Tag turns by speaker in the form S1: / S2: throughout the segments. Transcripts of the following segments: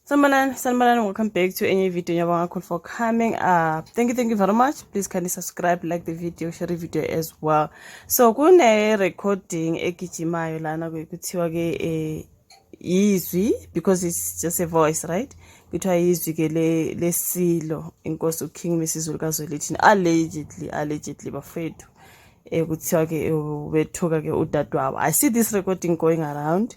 S1: Sanbalan, welcome back to any video. Nyabonga for coming. Thank you very much. Please kindly subscribe, like the video, share the video as well. So kune recording ekijimayo lana kuthiwa ke izwi, because it's just a voice, right? Kuthiwa izwi ke lesilo inkosi uKing Mrs Zwelithini allegedly bafethu kuthiwa ke bethuka ke udadewabo. I see this recording going around.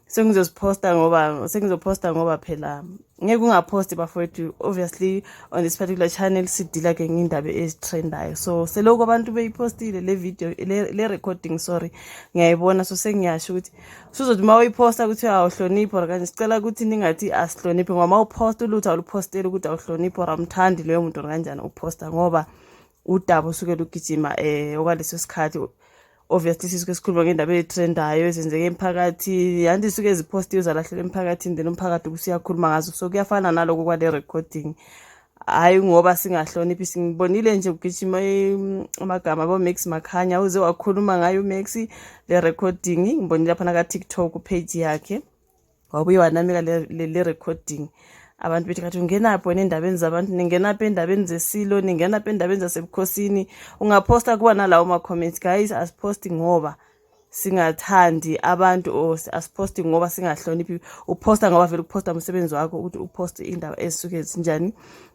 S1: Sengizoposta ngoba phela ngeke ungaposti bafowethu. Obviously on this particular channel sidila ke ngindaba ezitrendayo, so seloko abantu beyipostile le video le recording ngiyayibona, so sengiyasho ukuthi uzothi uma uyiposta ukuthi awuhloniphi or kanje, sicela ukuthi ningathi asihloniphi, ngoba uma uposta ulutho awuluposteli ukuthi awuhloniphi or amthandi leyo muntu kanjani uposta, ngoba udaba usuke lugijima okwaleso sikhathi. Obviously sisuke sikhuluma ngendaba ezitrendayo ezenzeke emphakathi, yanti suke ezipostiwe zalahlela emphakathini, then umphakathi kusiyakhuluma ngazo. So kuyafana naloko kwale recording, hayi ngoba singahloniphi. Singibonile nje ugijima amagama abo Max Makhanya uze wakhuluma ngayo Max le recording, ngibonile lapha na TikTok page yakhe, wabuye wanamika le recording. Abantu bethi kathi ungenapho endabeni zabantu, ningenapho endabeni zesilo, ningenapho endabeni zasebukhosini, ungaposta kuba nalawo ama comments. Guys, asiposti ngoba singathandi abantu or asiposti ngoba singahloniphi. Uposta ngoba vele uposta umsebenzi wakho ukuthi uposte indaba ezisuke zinjani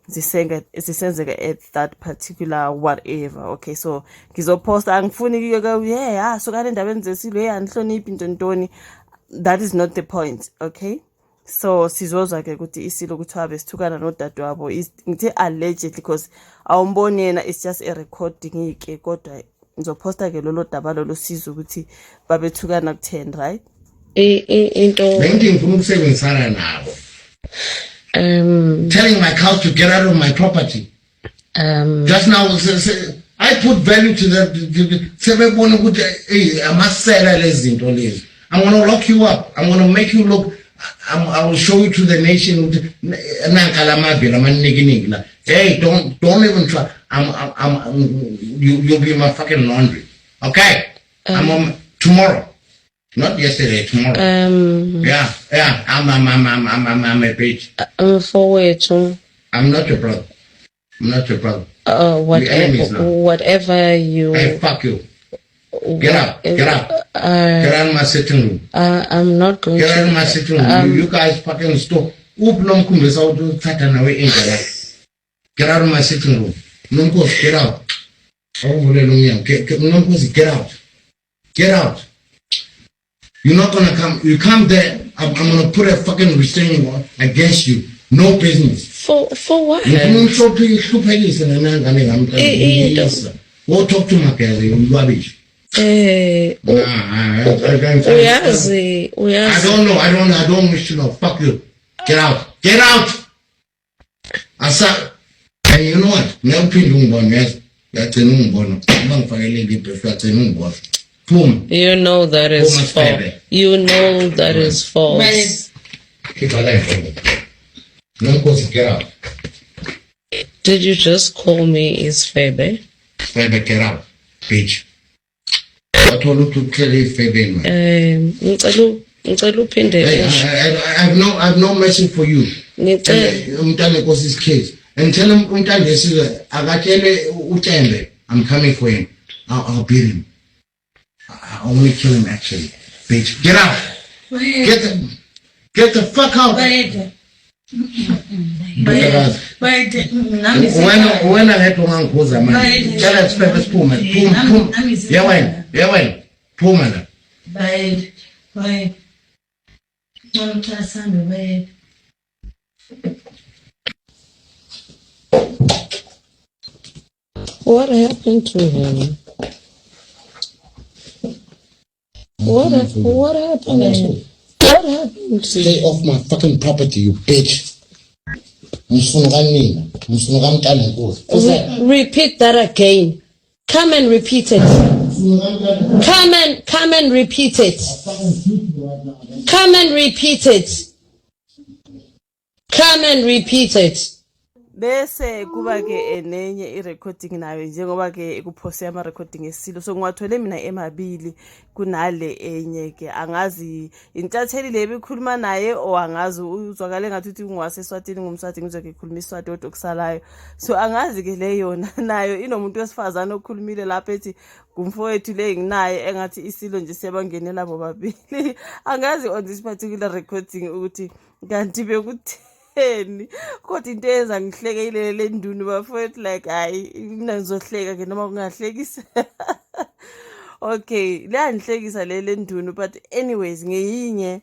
S1: zisenzeka at that particular whatever. Okay, so ngizoposta, angifuni so kale endabeni zesilo anihloniphi ntoni. That is not the point. Okay, so sizozwa ke ukuthi isilo kuthiwa besithukana nodadewabo. Ngithi allegedly because awumboni yena, it's just a recording ke, kodwa ngizoposta ke lolo daba lolo sizo ukuthi babethukana ku10, right?
S2: Into ngifuna ukusebenzisana nabo. Telling my cow to get out of my property. Just now I put value to that. Sebebona ukuthi amasela lezi zinto lezi. I'm going to lock you up. I'm going to make you look. I will show you to the nation. Hey, don't even try. You'll be my fucking laundry. Okay? I'm on tomorrow. Not yesterday, tomorrow. Yeah. I'm a bitch. I'm not your brother.
S3: Whatever you.
S2: Hey, fuck you. Get out. Get out of my sitting room.
S3: I'm not going
S2: Get out of my sitting room. You guys fucking stop. Get out of my sitting room. Get out. Get out. Get out. You're not gonna come. You come there, I'm gonna put a fucking restraining order against you. No business.
S3: For what?
S2: Go talk to my girl. You rubbish.
S3: I
S2: don't wish to know. Fuck you. Get out. Asa. And you know what? Never pin one, yes. That's a number. Boom.
S3: You know that is false. You know that is false.
S2: Get out.
S3: Did you just call me Isfebe?
S2: Febe, get out, bitch. I told you to tell you Febe. I have no mercy for you. Umntane goes his case. And tell him I'm coming for him. I'll beat him. I only kill him actually. Bitch. Get out. Get the fuck out. When I had to uncle man, tell us pepper's pullman. Yeah, pullman.
S3: What happened to him? What happened?
S2: Stay off my fucking property, you bitch.
S3: Repeat that again. Come and repeat it. Come and repeat it. Come and repeat it. Come and repeat it.
S1: bese kuba ke enenye i-recording nayo njengoba ke kuphose ama-recording esilo so ngiwathole mina emabili kunale enye ke angazi intatheli le bikhuluma naye o angazi uzwakale ngathi uthi ngwaseswatini ngumswati ngizwe ke khuluma iswati kodwa okusalayo so angazi ke le yona nayo inomuntu wesifazane okhulumile lapha ethi kumfowethu le nginaye engathi isilo nje siyabangenela bobabili angazi on this particular recording ukuthi kanti bekutheni kodwa into eyenza ngihleke ilele lendunu bafowethu like hayi mina ngizohleka ke noma kungahlekisa okay liyangihlekisa lele ndunu but anyways ngeyinye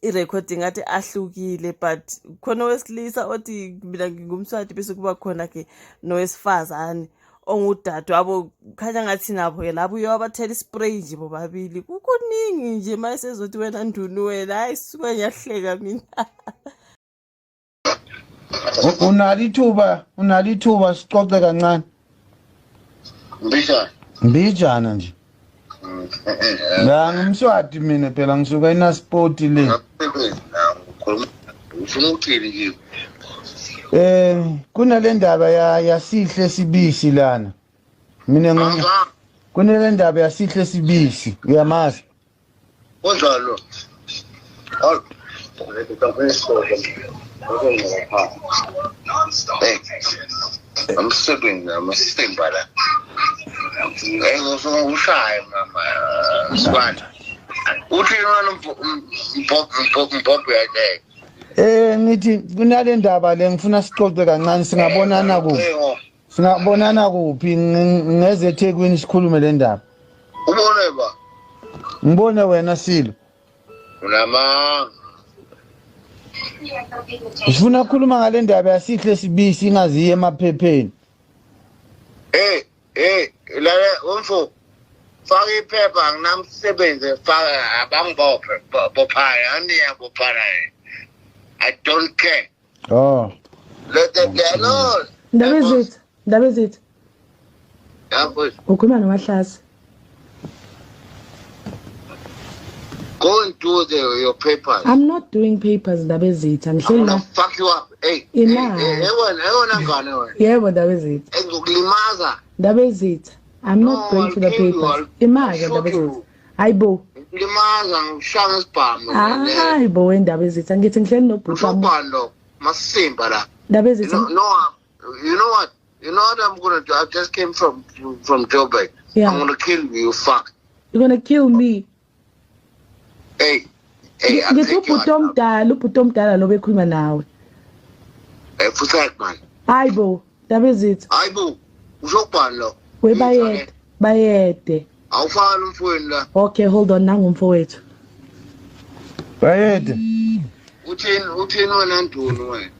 S1: i-recording ngathi ahlukile but khona wesilisa othi mina ngingumswati bese kuba khona ke nowesifazane ongudadu abo khanya ngathi nabo ke labo uyobathela ispray nje bobabili kukuningi nje mayesezothi wena ndunu wena hayi suke ngiyahleka mina
S4: unali thuba sicoce kancane mbijana nje la ngimswati mina phela ngisuka eNaspoti le kunale ndaba yasihle sibisi lana mina kunale ndaba yasihle sibisi uyamazi
S5: onjalo I'm sitting bala. Ushaya mama squad. Uthi wena mpopho yakhe.
S4: Ngithi kunale ndaba le ngifuna sicoce kancane singabonana kuphi ngeze eThekwini sikhulume le ndaba.
S5: Ubone ba?
S4: Ngibone wena Silo.
S5: Unama
S4: Sifuna ukukhuluma ngale ndaba yasihle sibisi ingaziye emaphepheni.
S5: La umfo faka iphepha nginamsebenze faka abangibophe bophaya aniyabophala. I don't care.
S4: Oh.
S5: Let them get alone.
S6: Ndaba ezithu.
S5: Yabo.
S6: Ukhuluma noMahlasi.
S5: Go and do your papers.
S6: I'm not doing papers, ndaba ezithu.
S5: I'm gonna fuck you up. Hey, wena ngane wena.
S6: Yebo ndaba ezithu.
S5: Engokulimaza.
S6: Ndaba ezithu. I'm not going to the papers. Image ndaba ezithu. Hayibo.
S5: Limaza ngishanga isibhamu.
S6: Hayibo wendaba ezithu. Ngithi ngihleli nobhuti wami.
S5: Ubando masimba la.
S6: Ndaba ezithu.
S5: No, you know what? You know what I'm gonna do? I just came from Joburg.
S6: Yeah.
S5: I'm gonna kill you, you fuck.
S6: You're gonna kill me.
S5: Hey,
S6: ngithi ubhuti omdala lo bekhuluma nawe.
S5: Futhi man.
S6: Hayibo, ndaba ezithu.
S5: Hayibo, uzokubani lo?
S6: We bayede.
S5: Awufana umfweni la.
S6: Okay, hold on nangu mfowethu.
S4: Bayede.
S5: Uthini wena ndunu wena?